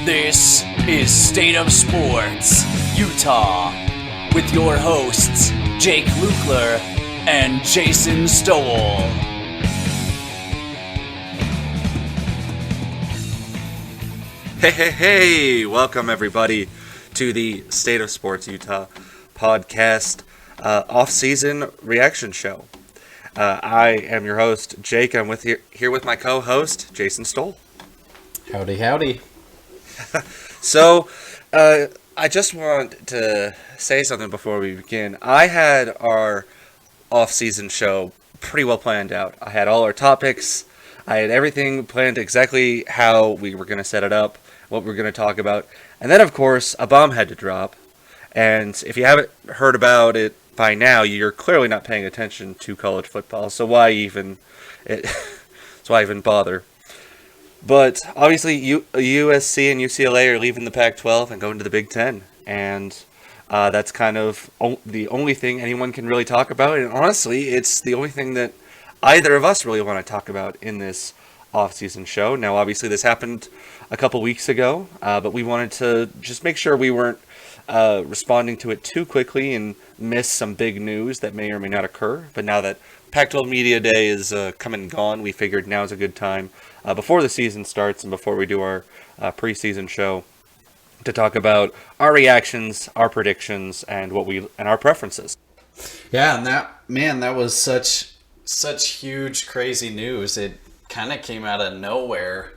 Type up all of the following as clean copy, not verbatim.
This is State of Sports, Utah, with your hosts, Jake Lukler and Jason Stowell. Hey, welcome everybody to the State of Sports Utah podcast Off Season Reaction Show. I am your host, Jake. I'm here with my co-host, Jason Stoll. Howdy. So, I just want to say something before we begin. I had our off-season show pretty well planned out. I had all our topics. I had everything planned exactly how we were going to set it up, what we were going to talk about. And then, of course, a bomb had to drop. And if you haven't heard about it by now, you're clearly not paying attention to college football. So why even bother? But obviously, USC and UCLA are leaving the Pac-12 and going to the Big Ten, and that's kind of the only thing anyone can really talk about. And honestly, it's the only thing that either of us really want to talk about in this off-season show. Now, obviously, this happened a couple weeks ago, but we wanted to just make sure we weren't responding to it too quickly and miss some big news that may or may not occur. But now that Pac-12 Media Day is come and gone, we figured now's a good time before the season starts and before we do our preseason show to talk about our reactions, our predictions, and our preferences. Yeah, and that was such huge, crazy news. It kind of came out of nowhere,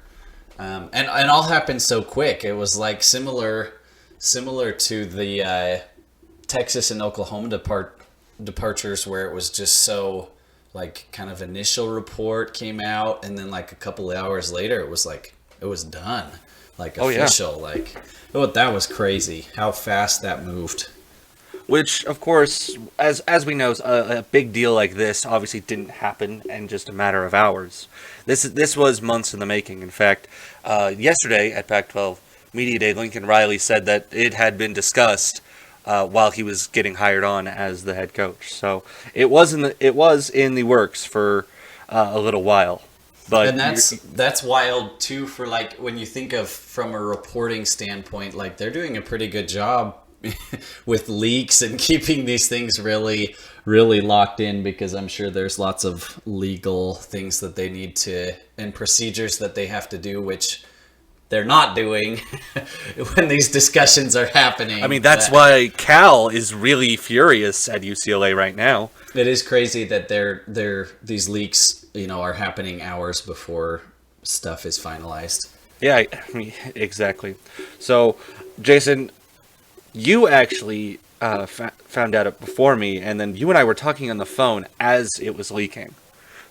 and all happened so quick. It was like similar to the Texas and Oklahoma departures, where it was just so like kind of initial report came out, and then like a couple of hours later it was done, like official. That was crazy how fast that moved. Which, of course, as we know, a big deal like this obviously didn't happen in just a matter of hours. This was months in the making. In fact, yesterday at Pac-12 Media Day, Lincoln Riley said that it had been discussed while he was getting hired on as the head coach. So it was in the works for a little while. But and that's wild too, for like when you think of from a reporting standpoint, like they're doing a pretty good job with leaks and keeping these things really, really locked in, because I'm sure there's lots of legal things that they need to and procedures that they have to do, which they're not doing when these discussions are happening. I mean, that's why Cal is really furious at UCLA right now. It is crazy that these leaks, are happening hours before stuff is finalized. Yeah, I mean, exactly. So, Jason, you actually found out it before me, and then you and I were talking on the phone as it was leaking.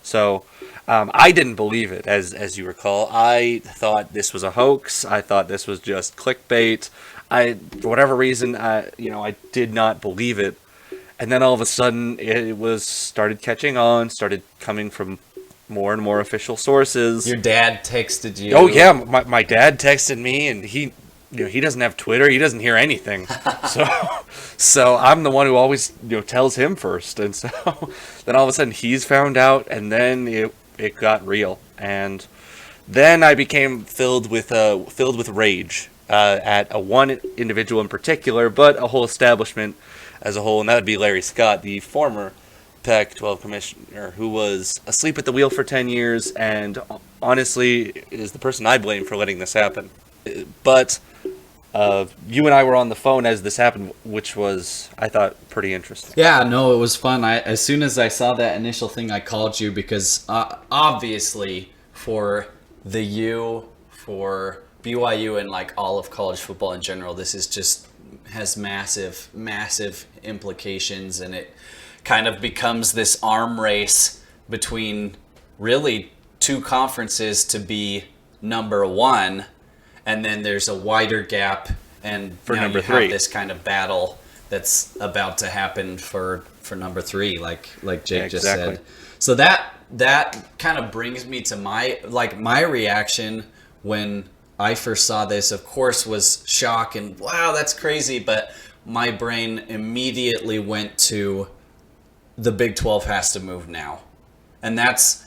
So I didn't believe it, as you recall. I thought this was a hoax. I thought this was just clickbait. For whatever reason, I did not believe it. And then all of a sudden, it started catching on, started coming from more and more official sources. Your dad texted you. Oh yeah, my dad texted me, and he doesn't have Twitter. He doesn't hear anything. So I'm the one who always tells him first. And so then all of a sudden he's found out, and then it got real. And then I became filled with rage at one individual in particular, but a whole establishment as a whole, and that would be Larry Scott, the former Pac-12 commissioner, who was asleep at the wheel for 10 years, and honestly is the person I blame for letting this happen. But you and I were on the phone as this happened, which was, I thought, pretty interesting. Yeah, no, it was fun. As soon as I saw that initial thing, I called you because obviously for the U, for BYU, and like all of college football in general, this is just has massive, massive implications, and it kind of becomes this arm race between really two conferences to be number one. And then there's a wider gap, and for now number you three. Have this kind of battle that's about to happen for number three, like Jake just said. So that kind of brings me to my reaction when I first saw this, of course, was shock and wow, that's crazy. But my brain immediately went to the Big 12 has to move now, and that's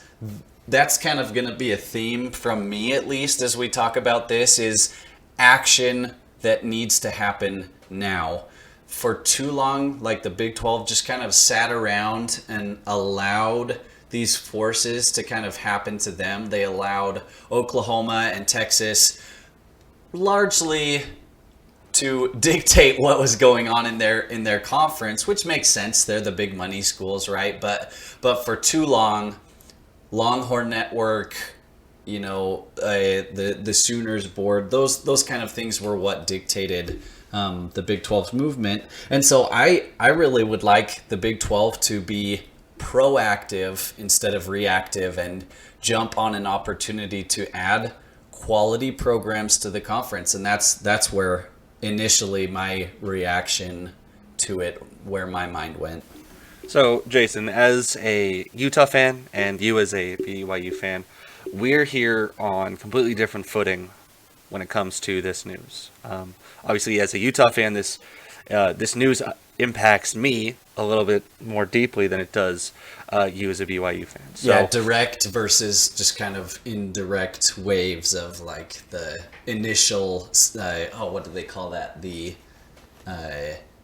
kind of going to be a theme from me, at least, as we talk about this, is action that needs to happen now. For too long, like the Big 12 just kind of sat around and allowed these forces to kind of happen to them. They allowed Oklahoma and Texas largely to dictate what was going on in their conference, which makes sense. They're the big money schools, right? But for too long, Longhorn Network, the Sooners board, those kind of things were what dictated the Big 12's movement. And so I really would like the Big 12 to be proactive instead of reactive and jump on an opportunity to add quality programs to the conference. And that's where initially my reaction to it, where my mind went. So, Jason, as a Utah fan and you as a BYU fan, we're here on completely different footing when it comes to this news. Obviously, as a Utah fan, this news impacts me a little bit more deeply than it does you as a BYU fan. So, yeah, direct versus just kind of indirect waves of like the initial, what do they call that? The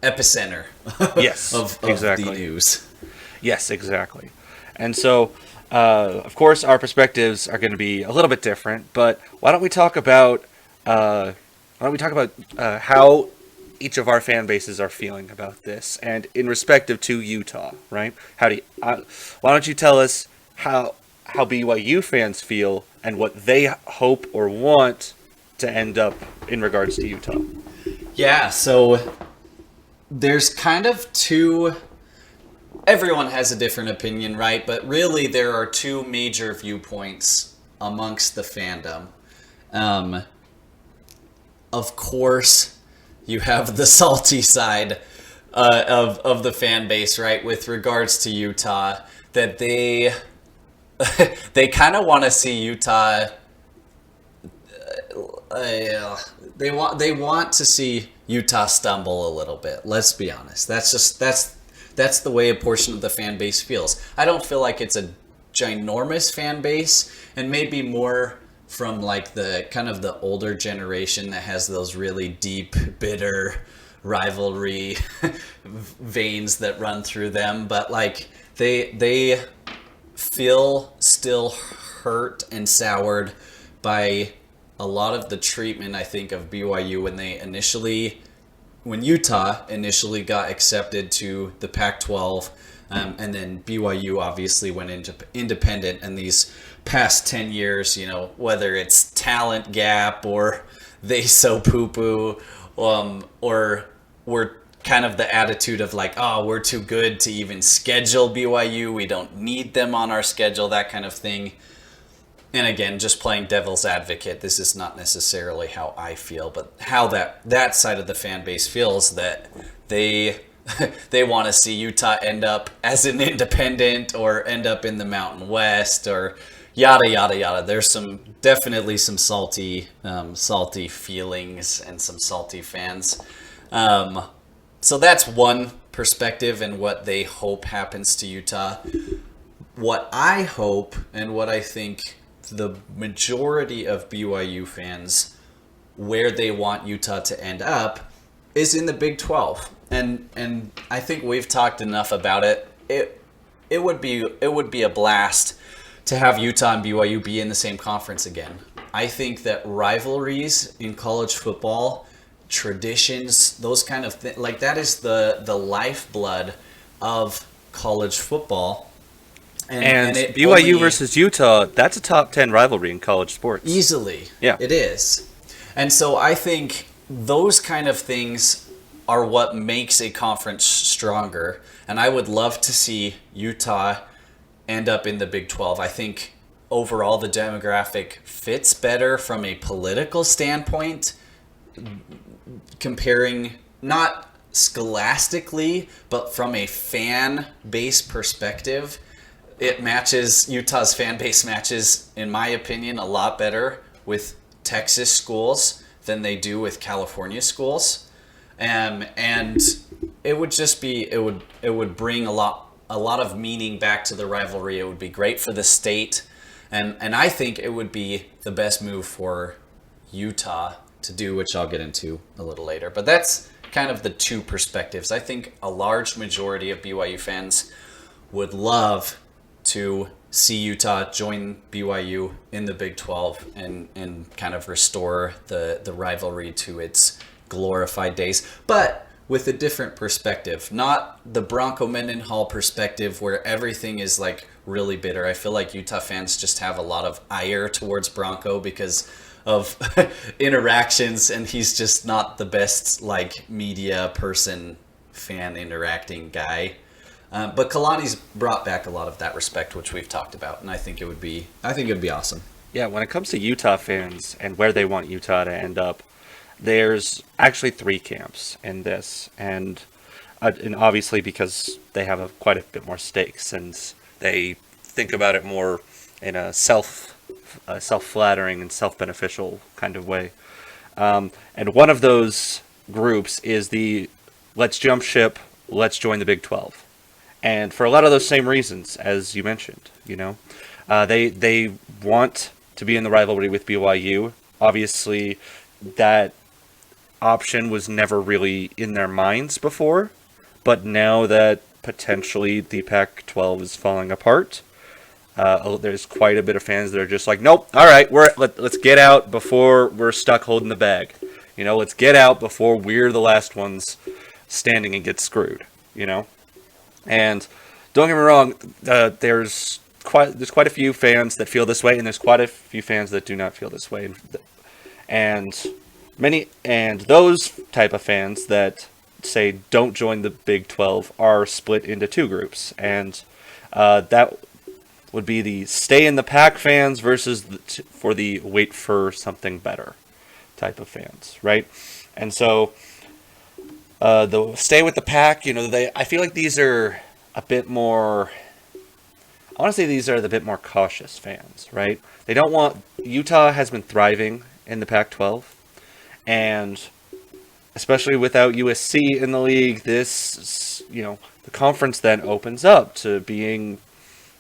epicenter yes, of exactly. the news. Yes, exactly. And so, of course, our perspectives are going to be a little bit different. But why don't we talk about how each of our fan bases are feeling about this, and in respective to Utah, right? Why don't you tell us how BYU fans feel and what they hope or want to end up in regards to Utah? Yeah, so there's kind of two. Everyone has a different opinion, right? But really, there are two major viewpoints amongst the fandom. Of course, you have the salty side of the fan base, right? With regards to Utah, that they kind of want to see Utah. They want to see Utah stumble a little bit. Let's be honest. That's the way a portion of the fan base feels. I don't feel like it's a ginormous fan base, and maybe more from like the kind of the older generation that has those really deep, bitter rivalry veins that run through them. But like they feel still hurt and soured by a lot of the treatment, I think, of BYU when Utah initially got accepted to the Pac-12, and then BYU obviously went into independent, and these past 10 years, whether it's talent gap or they so poo-poo, or we're kind of the attitude of like, oh, we're too good to even schedule BYU, we don't need them on our schedule, that kind of thing. And again, just playing devil's advocate, this is not necessarily how I feel, but how that side of the fan base feels, that they want to see Utah end up as an independent or end up in the Mountain West or yada, yada, yada. There's definitely some salty feelings and some salty fans. So that's one perspective and what they hope happens to Utah. What I hope and what I think the majority of BYU fans, where they want Utah to end up, is in the Big 12. And I think we've talked enough about it. It would be a blast to have Utah and BYU be in the same conference again. I think that rivalries in college football, traditions, those kind of things, like that is the lifeblood of college football. And BYU versus Utah, that's a top 10 rivalry in college sports. Easily. Yeah. It is. And so I think those kind of things are what makes a conference stronger. And I would love to see Utah end up in the Big 12. I think overall the demographic fits better from a political standpoint, comparing not scholastically, but from a fan base perspective. It matches, Utah's fan base matches, in my opinion, a lot better with Texas schools than they do with California schools. And it would just be, it would bring a lot of meaning back to the rivalry. It would be great for the state. And I think it would be the best move for Utah to do, which I'll get into a little later. But that's kind of the two perspectives. I think a large majority of BYU fans would love to see Utah join BYU in the Big 12 and kind of restore the rivalry to its glorified days, but with a different perspective, not the Bronco Mendenhall perspective where everything is like really bitter. I feel like Utah fans just have a lot of ire towards Bronco because of interactions, and he's just not the best like media person, fan interacting guy. But Kalani's brought back a lot of that respect, which we've talked about, and I think it would be awesome. Yeah, when it comes to Utah fans and where they want Utah to end up, there's actually three camps in this, and obviously because they have quite a bit more stakes and they think about it more in a self-flattering and self-beneficial kind of way. And one of those groups is the let's jump ship, let's join the Big 12. And for a lot of those same reasons, as you mentioned, they want to be in the rivalry with BYU. Obviously, that option was never really in their minds before, but now that potentially the Pac-12 is falling apart, there's quite a bit of fans that are just like, nope, all right, let's get out before we're stuck holding the bag. Let's get out before we're the last ones standing and get screwed. And don't get me wrong, there's quite a few fans that feel this way, and there's quite a few fans that do not feel this way, and those type of fans that say don't join the Big 12 are split into two groups, and that would be the stay in the pack fans versus for the wait for something better type of fans, right? And so the stay with the pack, I feel like these are a bit more, I want to say these are the bit more cautious fans, right? They don't want, Utah has been thriving in the Pac-12, and especially without USC in the league, this, the conference then opens up to being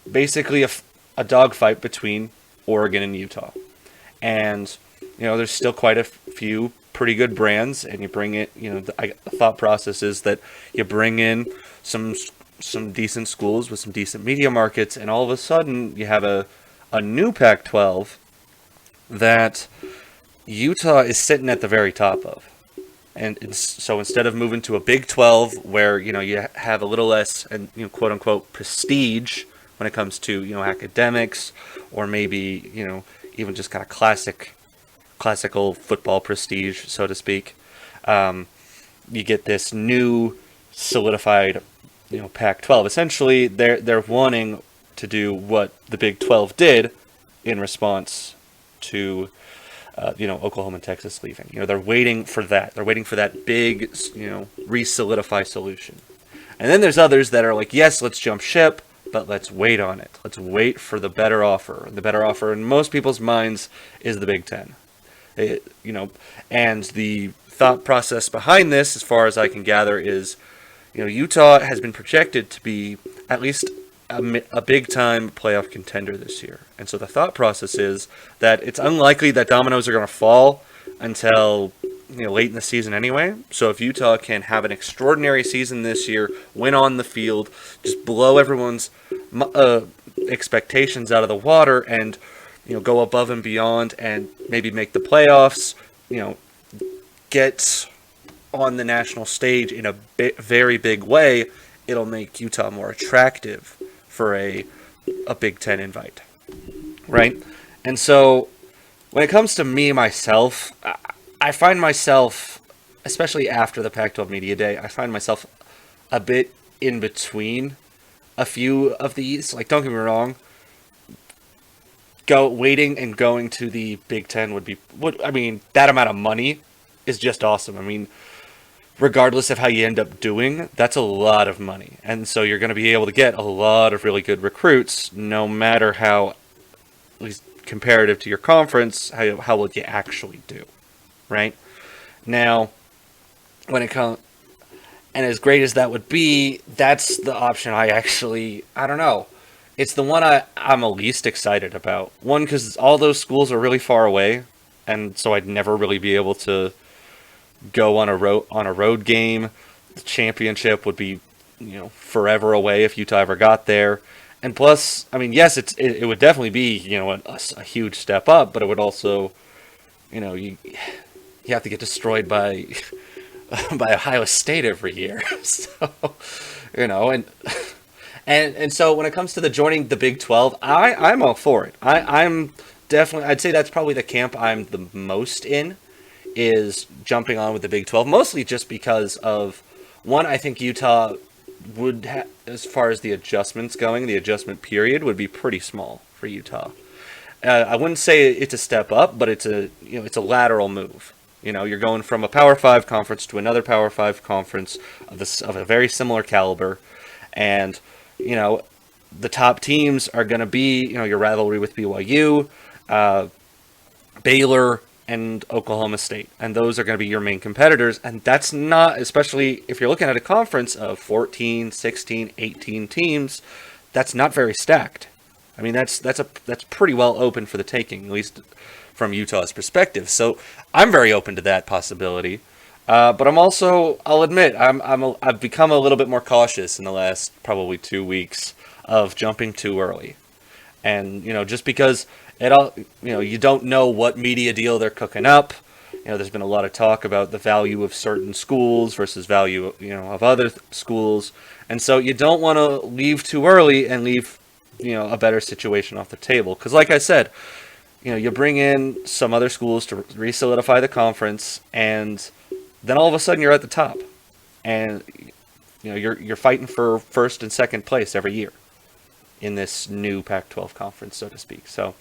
basically a dogfight between Oregon and Utah. And, there's still quite a few pretty good brands, and you bring it, the thought process is that you bring in some decent schools with some decent media markets, and all of a sudden you have a new Pac-12 that Utah is sitting at the very top of. And so instead of moving to a Big 12 where, you have a little less, and quote unquote prestige when it comes to, academics, or maybe, even just kind of classical football prestige, so to speak, you get this new solidified, Pac-12. Essentially, they're wanting to do what the Big 12 did in response to Oklahoma and Texas leaving. They're waiting for that. They're waiting for that big, re-solidify solution. And then there's others that are like, yes, let's jump ship, but let's wait on it. Let's wait for the better offer. The better offer in most people's minds is the Big Ten. And the thought process behind this, as far as I can gather, is, Utah has been projected to be at least a big-time playoff contender this year. And so the thought process is that it's unlikely that dominoes are going to fall until late in the season anyway. So if Utah can have an extraordinary season this year, win on the field, just blow everyone's expectations out of the water, and go above and beyond, and maybe make the playoffs, get on the national stage in a very big way, it'll make Utah more attractive for a Big Ten invite, right? And so when it comes to me, myself, I find myself, especially after the Pac-12 Media Day, I find myself a bit in between a few of these. Like, don't get me wrong, waiting and going to the Big Ten that amount of money is just awesome. I mean, regardless of how you end up doing, that's a lot of money. And so you're going to be able to get a lot of really good recruits, no matter how, at least comparative to your conference, how well you actually do, right? Now, when it comes, and as great as that would be, that's the option I don't know. It's the one I'm least excited about. One, because all those schools are really far away, and so I'd never really be able to go on a road game. The championship would be, forever away if Utah ever got there. And plus, I mean, yes, it would definitely be, a huge step up, but it would also, you have to get destroyed by by Ohio State every year. So, and so when it comes to the joining the Big 12, I'm all for it. I'm definitely, I'd say that's probably the camp I'm the most in, is jumping on with the Big 12, mostly just because of, one, I think Utah would, as far as the adjustments going, the adjustment period would be pretty small for Utah. I wouldn't say it's a step up, but it's a lateral move. You're going from a Power 5 conference to another Power 5 conference of a very similar caliber, and the top teams are going to be your rivalry with BYU, Baylor, and Oklahoma State, and those are going to be your main competitors. And that's not, especially if you're looking at a conference of 14, 16, 18 teams, that's not very stacked. I mean, that's pretty well open for the taking, at least from Utah's perspective. So I'm very open to that possibility. But I'm also, I'll admit, I've become a little bit more cautious in the last probably 2 weeks of jumping too early. And, just because you don't know what media deal they're cooking up. There's been a lot of talk about the value of certain schools versus value, of other schools. And so you don't want to leave too early and leave, a better situation off the table. Because like I said, you bring in some other schools to re-solidify the conference, and then all of a sudden you're at the top. And, you're fighting for first and second place every year in this new Pac-12 conference, so to speak. So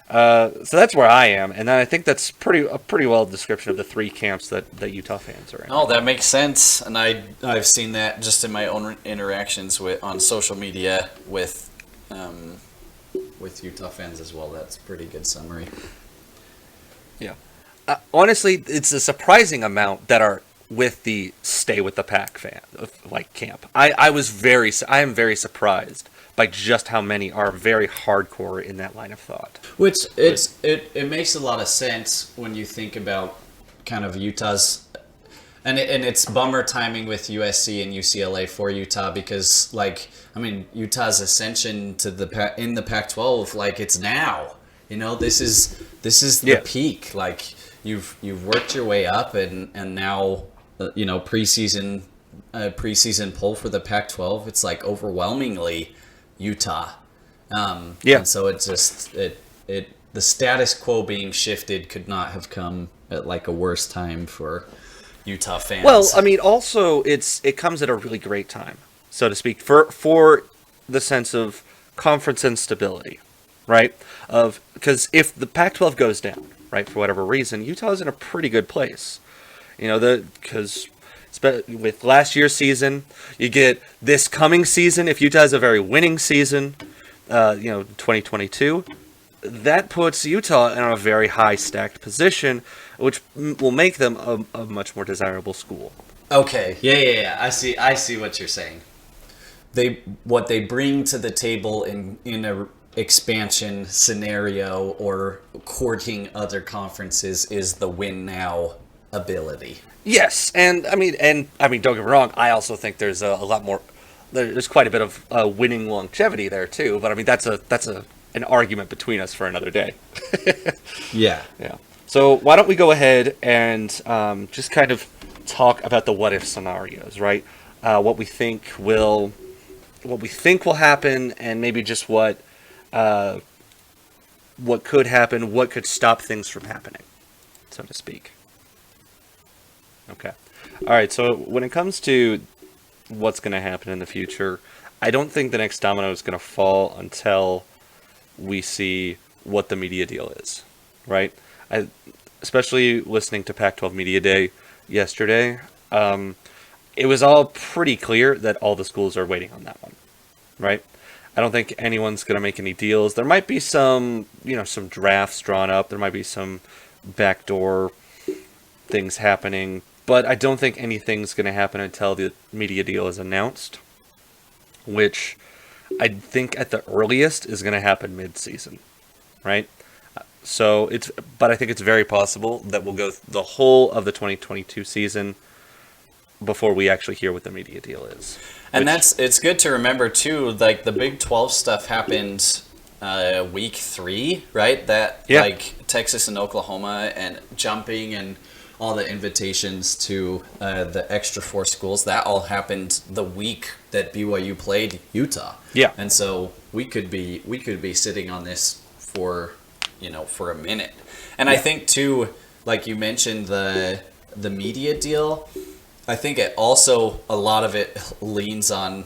that's where I am, and then I think that's a pretty well description of the three camps that Utah fans are in. Oh, that makes sense, and I've seen that just in my own interactions on social media with Utah fans as well. That's a pretty good summary. Yeah, honestly, it's a surprising amount that are with the stay with the Pac fan camp. I am very surprised by just how many are very hardcore in that line of thought. Which it makes a lot of sense when you think about kind of Utah's, and it's bummer timing with USC and UCLA for Utah, because Utah's ascension to in the Pac-12, it's now. This is the peak. You've worked your way up, and now preseason poll for the Pac-12, it's overwhelmingly Utah. And so it's just the status quo being shifted could not have come at a worse time for Utah fans. Well, I mean, also it comes at a really great time, so to speak, for the sense of conference instability, right? Because if the Pac-12 goes down, right, for whatever reason, Utah's in a pretty good place. Because with last year's season, you get this coming season. If Utah has a very winning season, 2022, that puts Utah in a very high stacked position, which will make them a much more desirable school. Okay, yeah. I see what you're saying. What they bring to the table in a expansion scenario or courting other conferences is the win now ability. Yes, and I mean, don't get me wrong. I also think there's a lot more. There's quite a bit of winning longevity there too. But I mean, that's an argument between us for another day. Yeah. So why don't we go ahead and just kind of talk about the what if scenarios, right? What we think will happen, and maybe just what could happen, what could stop things from happening, so to speak. Okay. All right. So when it comes to what's going to happen in the future, I don't think the next domino is going to fall until we see what the media deal is, right? Especially listening to Pac-12 Media Day yesterday, it was all pretty clear that all the schools are waiting on that one, right? I don't think anyone's going to make any deals. There might be some drafts drawn up. There might be some backdoor things happening. But I don't think anything's going to happen until the media deal is announced, which I think at the earliest is going to happen mid-season, right? But I think it's very possible that we'll go the whole of the 2022 season before we actually hear what the media deal is. And it's good to remember too, like the Big 12 stuff happened week 3, right? Like Texas and Oklahoma and jumping and all the invitations to the extra 4 schools, that all happened the week that BYU played Utah. Yeah. And so we could be sitting on this for a minute. And I think too, like you mentioned, the media deal, I think it also, a lot of it leans on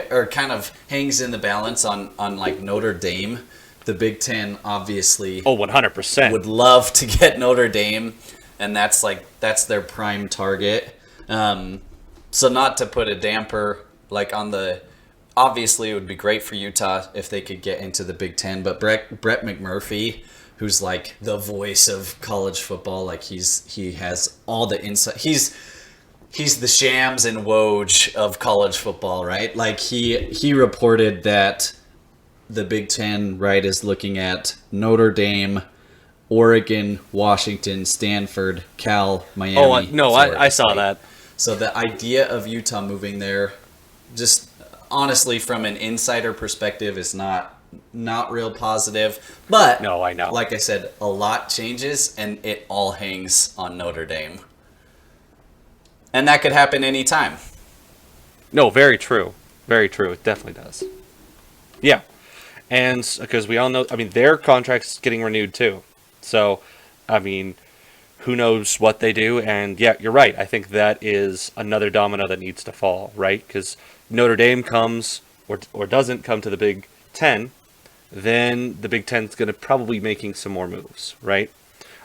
or kind of hangs in the balance on like Notre Dame. The Big Ten obviously 100% would love to get Notre Dame, and that's their prime target. So not to put a damper like on the, obviously it would be great for Utah if they could get into the Big Ten, but Brett McMurphy, who's like the voice of college football, like he has all the insight. He's the Shams and Woj of college football, right? Like he reported that the Big Ten, right, is looking at Notre Dame, Oregon, Washington, Stanford, Cal, Miami. Florida, I saw that. So the idea of Utah moving there, just honestly from an insider perspective, is not real positive. But no, I know. Like I said, a lot changes, and it all hangs on Notre Dame. And that could happen anytime. No, very true. Very true. It definitely does. Yeah. And because we all know, I mean, their contract's getting renewed too. So, I mean, who knows what they do. And yeah, you're right. I think that is another domino that needs to fall, right? Because Notre Dame comes or doesn't come to the Big Ten, then the Big Ten's going to probably be making some more moves, right?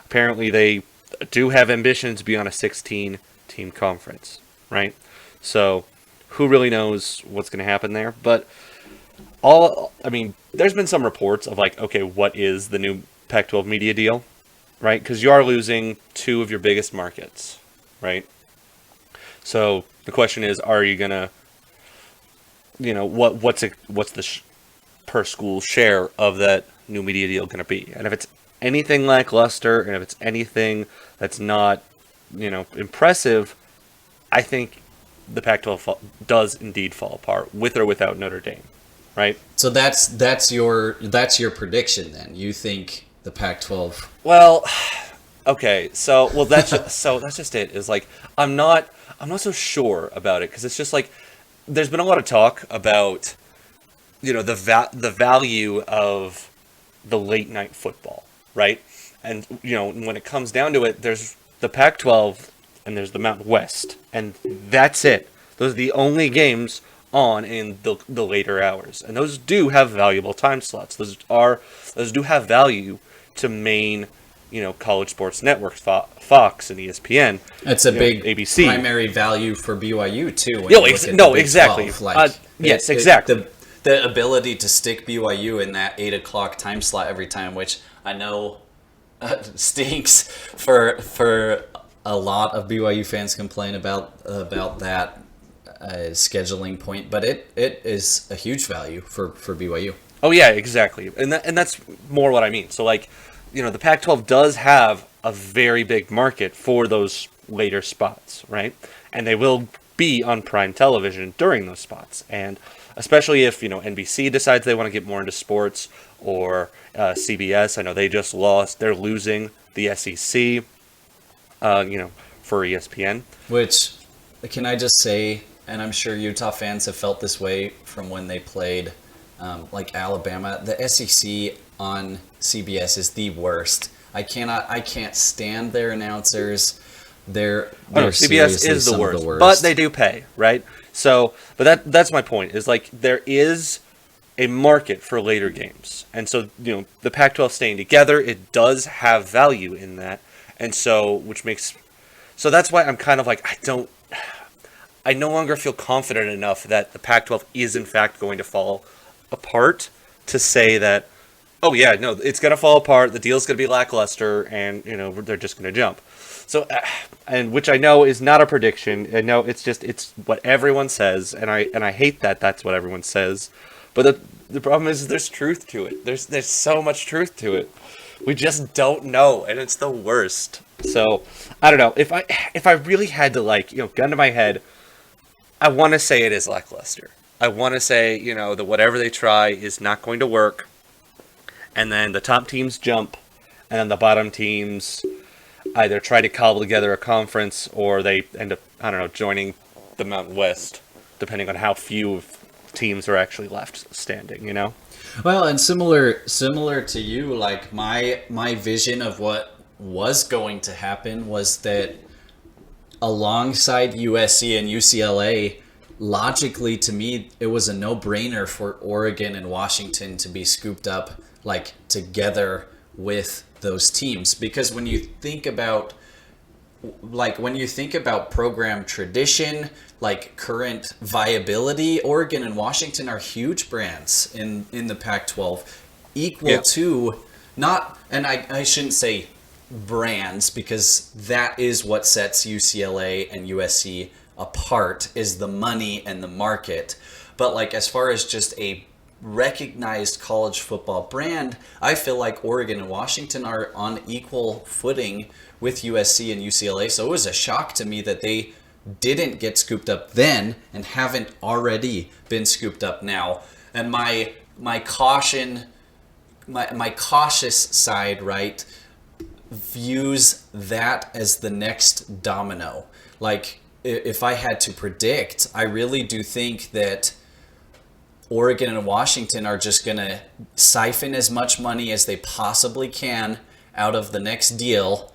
Apparently they do have ambitions to be on a 16-team conference, right? So who really knows what's going to happen there? But there's been some reports of like, okay, what is the new Pac-12 media deal, right? Because you are losing 2 of your biggest markets, right? So the question is, are you going to, what's the per school share of that new media deal going to be? And if it's anything lackluster, and if it's anything that's not, impressive, I think the Pac-12 does indeed fall apart, with or without Notre Dame, right? So that's your prediction then. You think the Pac-12? Well, okay. That's just it. Is like I'm not so sure about it, because it's just like there's been a lot of talk about the value of the late night football, right? And when it comes down to it, there's the Pac-12 and there's the Mountain West, and that's it. Those are the only games on in the later hours, and those do have valuable time slots. Those do have value to main, college sports networks, Fox and ESPN. It's a big ABC primary value for BYU too. Exactly. 12. Yes, exactly. The ability to stick BYU in that 8 o'clock time slot every time, which I know stinks for a lot of BYU fans complain about that scheduling point, but it is a huge value for BYU. Oh yeah, exactly, and that's more what I mean. So like, the Pac-12 does have a very big market for those later spots, right? And they will be on prime television during those spots, and especially if NBC decides they want to get more into sports, or CBS. I know they're losing the SEC, for ESPN. Which, can I just say, and I'm sure Utah fans have felt this way from when they played like Alabama, the SEC on CBS is the worst. I can't stand their announcers. They're CBS is the worst, but they do pay, right? So, but that's my point, is like there is a market for later games. And so, the Pac-12 staying together, it does have value in that. And so, so that's why I'm kind of like, I no longer feel confident enough that the Pac-12 is in fact going to fall apart to say that, oh yeah, no, it's going to fall apart, the deal's going to be lackluster, and, they're just going to jump. So, and which I know is not a prediction. I know it's what everyone says, and I hate that that's what everyone says. But the problem is there's truth to it. There's so much truth to it. We just don't know, and it's the worst. So I don't know if I really had to gun to my head, I want to say it is lackluster. I want to say that whatever they try is not going to work, and then the top teams jump, and then the bottom teams either try to cobble together a conference or they end up joining the Mountain West, depending on how few teams are actually left standing. Well, and similar to you, like my vision of what was going to happen was that alongside USC and UCLA, logically to me, it was a no-brainer for Oregon and Washington to be scooped up together with those teams, because when you think about program tradition, current viability, Oregon and Washington are huge brands in the Pac-12, equal to not, and I shouldn't say brands, because that is what sets UCLA and USC apart, is the money and the market. But as far as just a recognized college football brand, I feel like Oregon and Washington are on equal footing with USC and UCLA. So it was a shock to me that they didn't get scooped up then and haven't already been scooped up now. And my cautious side, right, views that as the next domino. If I had to predict, I really do think that Oregon and Washington are just going to siphon as much money as they possibly can out of the next deal.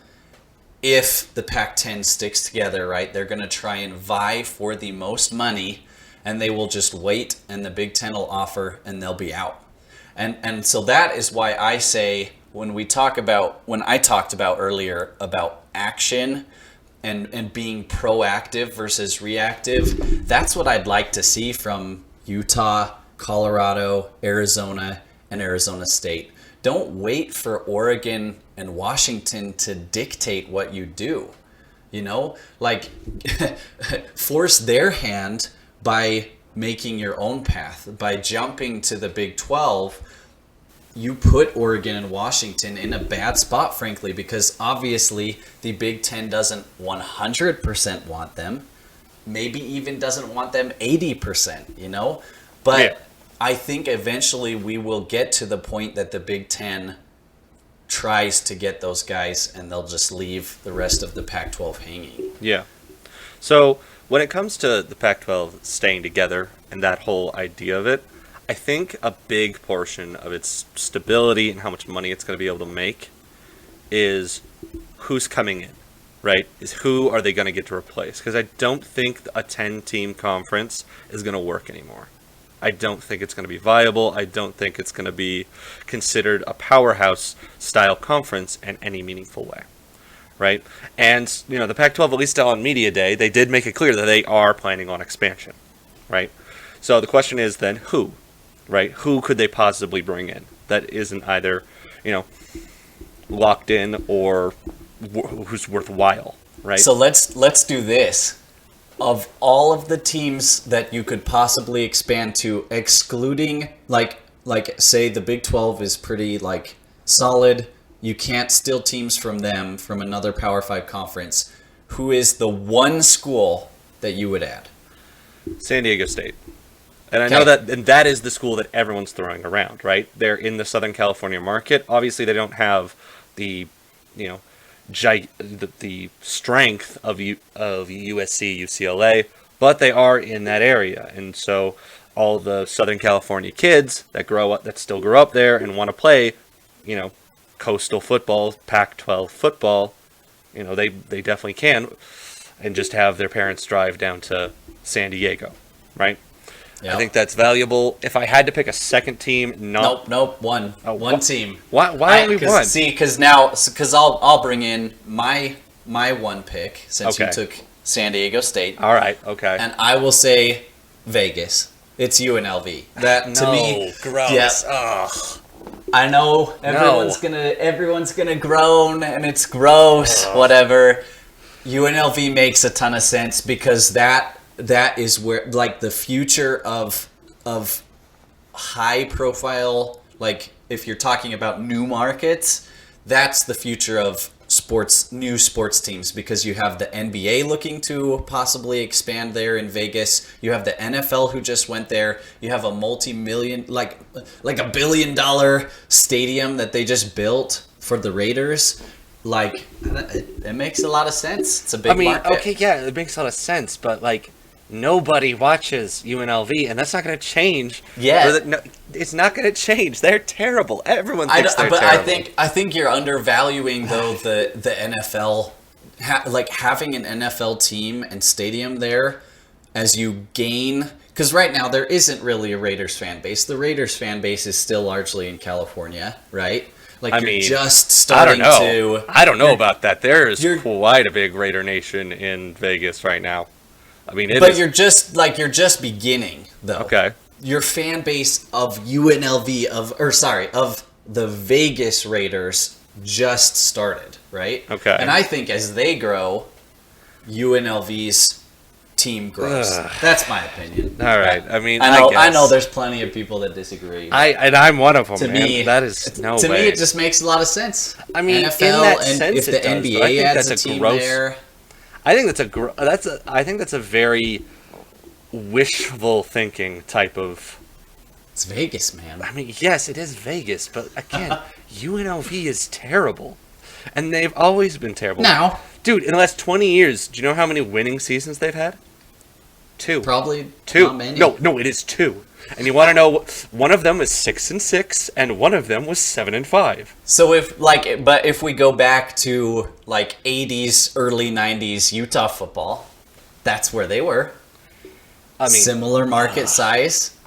If the Pac-10 sticks together, right, they're going to try and vie for the most money, and they will just wait, and the Big Ten will offer, and they'll be out. And so that is why I say, when I talked about earlier about action and being proactive versus reactive, that's what I'd like to see from Utah, Colorado, Arizona, and Arizona State. Don't wait for Oregon and Washington to dictate what you do. Force their hand by making your own path. By jumping to the Big 12, you put Oregon and Washington in a bad spot, frankly, because obviously the Big 10 doesn't 100% want them. Maybe even doesn't want them 80%, But yeah. I think eventually we will get to the point that the Big Ten tries to get those guys, and they'll just leave the rest of the Pac-12 hanging. Yeah. So when it comes to the Pac-12 staying together and that whole idea of it, I think a big portion of its stability and how much money it's going to be able to make is who's coming in, right? Is who are they going to get to replace? Because I don't think a 10-team conference is going to work anymore. I don't think it's going to be viable. I don't think it's going to be considered a powerhouse-style conference in any meaningful way, right? And, the Pac-12, at least on Media Day, they did make it clear that they are planning on expansion, right? So the question is then who, right? Who could they possibly bring in that isn't either, locked in or who's worthwhile, right? So let's do this. Of all of the teams that you could possibly expand to, excluding say the Big 12 is pretty solid, you can't steal teams from them from another Power 5 conference, who is the one school that you would add? San Diego State. And I know that is the school that everyone's throwing around, right? They're in the Southern California market. Obviously, they don't have the the strength of USC, UCLA, but they are in that area, and so all the Southern California kids that still grow up there and want to play, coastal football, Pac-12 football, they definitely can, and just have their parents drive down to San Diego, right? Yep. I think that's valuable. If I had to pick a second team, Nope. One team. Why only one? See, because I'll bring in my one pick, since you took San Diego State. All right. Okay. And I will say Vegas. It's UNLV. That to me, gross. Yeah. Ugh. I know everyone's gonna groan, and it's gross. Ugh. Whatever. UNLV makes a ton of sense, because that is where the future of high profile, if you're talking about new markets, that's the future of new sports teams, because you have the NBA looking to possibly expand there in Vegas. You have the NFL who just went there. You have a multi-million, like $1 billion stadium that they just built for the Raiders. Like, it makes a lot of sense. It's a big market. Okay, yeah, it makes a lot of sense, but like, nobody watches UNLV, and that's not going to change. Yeah, it's not going to change. They're terrible. Everyone thinks they're terrible. I think you're undervaluing though the NFL, like having an NFL team and stadium there as you gain. Because right now there isn't really a Raiders fan base. The Raiders fan base is still largely in California, right? Like, you're just starting to. I don't know about that. There's quite a big Raider Nation in Vegas right now. I mean, you're just beginning though. Okay. Your fan base of UNLV of the Vegas Raiders just started, right? Okay. And I think as they grow, UNLV's team grows. That's my opinion. All right. I mean, I know there's plenty of people that disagree. I'm one of them. To man. me, that is no to way. me, it just makes a lot of sense. I mean, NFL, in that and sense, if the it does, NBA adds a team there. I think that's a very wishful thinking type of. It's Vegas, man. I mean, yes, it is Vegas, but again, UNLV is terrible, and they've always been terrible. Now, dude, in the last 20 years, do you know how many winning seasons they've had? 2. Probably 2. Not many. No, it is 2. And you want to know? One of them was 6-6, and one of them was 7-5. So if we go back to like 80s, early 90s Utah football, that's where they were. I mean, similar market size.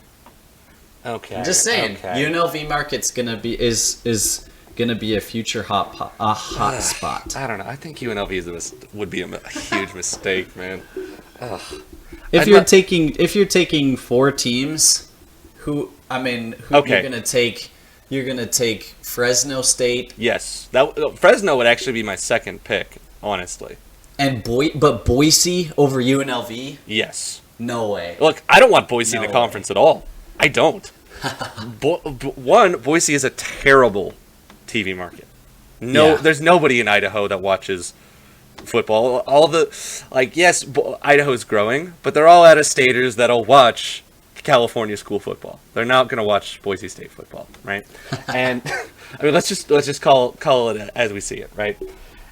Okay. I'm just saying, UNLV market's is gonna be a future hot spot. I don't know. I think UNLV would be a huge mistake, man. Ugh. If you're taking 4 teams, you're gonna take? You're gonna take Fresno State. Yes, Fresno would actually be my second pick, honestly. And but Boise over UNLV? Yes. No way. Look, I don't want Boise in the conference at all. I don't. Boise is a terrible TV market. There's nobody in Idaho that watches football. Yes, Idaho's growing, but they're all out-of-staters that'll watch California school football. They're not going to watch Boise State football, right? And I mean, let's just call it as we see it, right?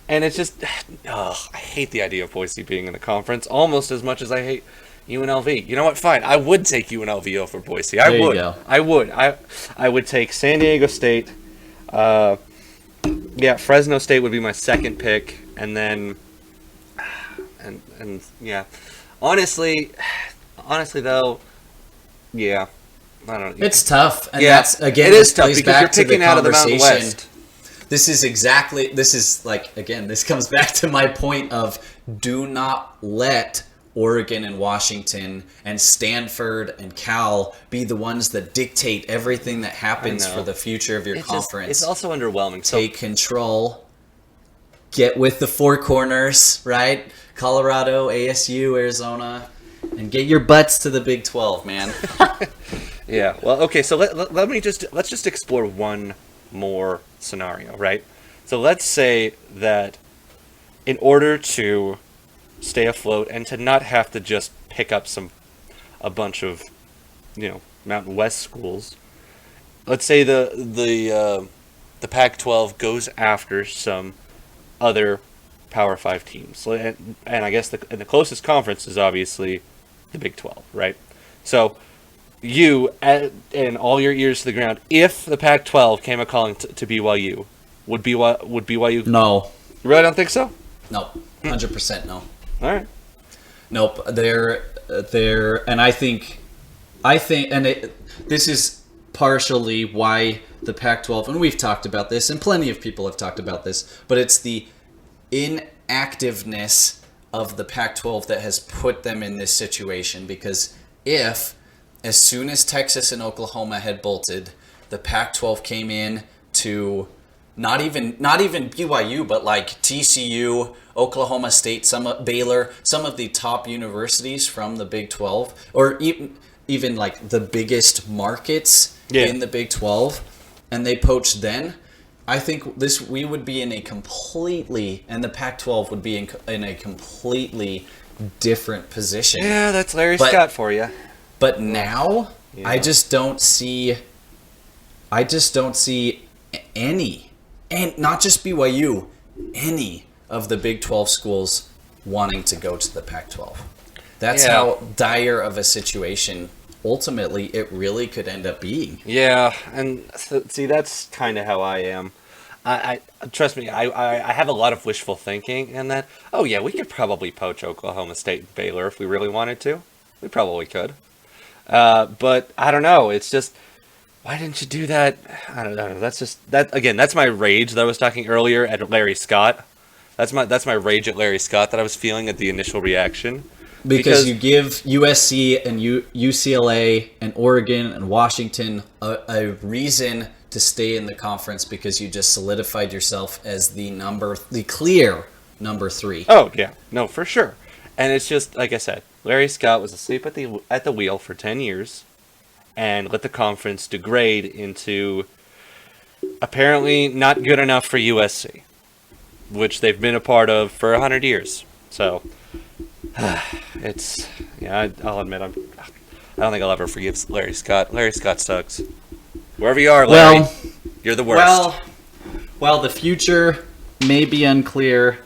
And it's just, I hate the idea of Boise being in the conference almost as much as I hate UNLV. You know what? Fine. I would take UNLV over Boise. I would. I would take San Diego State. Fresno State would be my second pick, and then, and yeah, honestly though, yeah, I don't know. It's tough, and that's again. It is tough because you're picking out of the Mountain West. This comes back to my point of do not let Oregon and Washington and Stanford and Cal be the ones that dictate everything that happens for the future of your conference. It's also underwhelming. Take control. Get with the 4 corners, right? Colorado, ASU, Arizona, and get your butts to the Big 12, man. Yeah. Well, okay. So let's just explore one more scenario, right? So let's say that in order to stay afloat and to not have to just pick up a bunch of, Mountain West schools, let's say the Pac-12 goes after some other Power 5 teams, and I guess the closest conference is obviously the Big 12, right? So you, and all your ears to the ground, if the Pac-12 came a calling to BYU, would BYU? No. You really don't think so? No, 100% no. All right. Nope. They're, and I think, this is partially why the Pac-12, and we've talked about this, and plenty of people have talked about this, but it's the inactiveness of the Pac-12 that has put them in this situation. Because as soon as Texas and Oklahoma had bolted, the Pac-12 came in to not even BYU, but like TCU, Oklahoma State, Baylor, some of the top universities from the Big 12, or even like the biggest markets in the Big 12, and they poached then. I think we would be in a completely, and the Pac-12 would be in a completely different position. Yeah, that's Larry Scott for you. But now, Yeah. I just don't see any, and not just BYU, any of the Big 12 schools wanting to go to the Pac-12. That's how dire of a situation ultimately it really could end up being. Yeah, and see, that's kind of how I am. I trust me, I have a lot of wishful thinking in that, oh yeah, we could probably poach Oklahoma State and Baylor if we really wanted to. We probably could. But I don't know, it's just, why didn't you do that? I don't know, that's my rage that I was talking earlier at Larry Scott. That's my rage at Larry Scott that I was feeling at the initial reaction. Because you give USC and UCLA and Oregon and Washington a reason to stay in the conference because you just solidified yourself as the clear number 3. Oh yeah, no, for sure. And it's just like I said, Larry Scott was asleep at the wheel for 10 years, and let the conference degrade into apparently not good enough for USC, which they've been a part of for 100 years. So. It's I'll admit I don't think I'll ever forgive Larry Scott. Larry Scott sucks. Wherever you are, Larry, you're the worst. Well, the future may be unclear.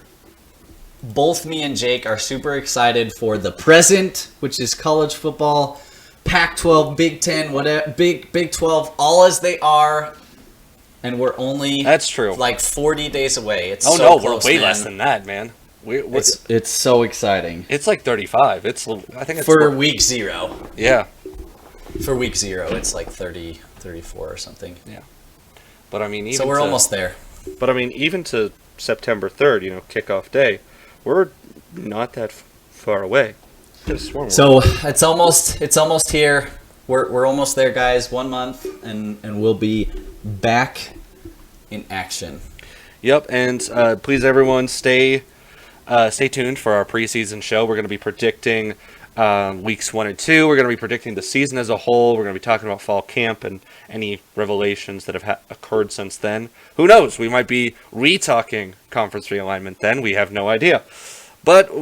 Both me and Jake are super excited for the present, which is college football, Pac-12, Big 10, whatever, Big 12, all as they are, and we're only that's true. Like 40 days away. It's we're way less than that, man. It's so exciting. It's like 35. I think it's for week 0. Yeah. For week 0, it's like 30, 34 or something. Yeah. But I mean, so we're almost there. But I mean, even to September 3rd, kickoff day, we're not that far away. So it's almost here. We're almost there, guys. 1 month, and we'll be back in action. Yep, and please, everyone, stay tuned for our preseason show. We're going to be predicting weeks 1 and 2. We're going to be predicting the season as a whole. We're going to be talking about fall camp and any revelations that have occurred since then. Who knows? We might be re-talking conference realignment then. We have no idea. But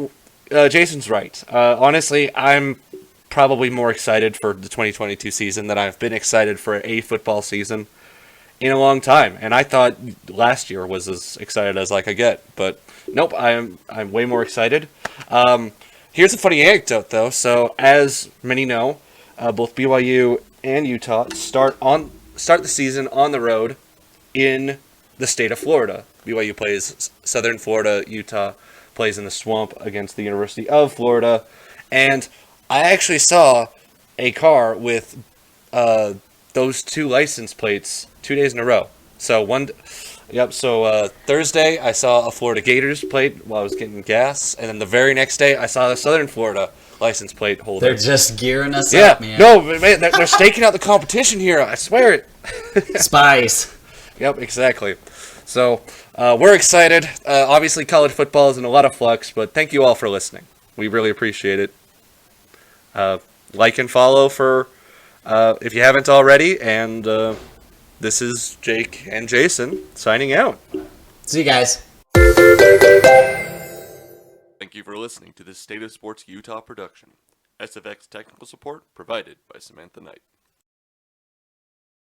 Jason's right. Honestly, I'm probably more excited for the 2022 season than I've been excited for a football season in a long time. And I thought last year was as excited as I could get. But nope, I'm way more excited. Here's a funny anecdote, though. So, as many know, both BYU and Utah start the season on the road in the state of Florida. BYU plays Southern Florida. Utah plays in the Swamp against the University of Florida. And I actually saw a car with those 2 license plates 2 days in a row. So Thursday I saw a Florida Gators plate while I was getting gas, and then the very next day I saw a Southern Florida license plate holder. They're just gearing us up, man. No, man, they're staking out the competition here. I swear it. Spies. Yep, exactly. So we're excited. Obviously, college football is in a lot of flux, but thank you all for listening. We really appreciate it. Like and follow for if you haven't already, and this is Jake and Jason signing out. See you guys. Thank you for listening to this State of Sports Utah production. SFX technical support provided by Samantha Knight.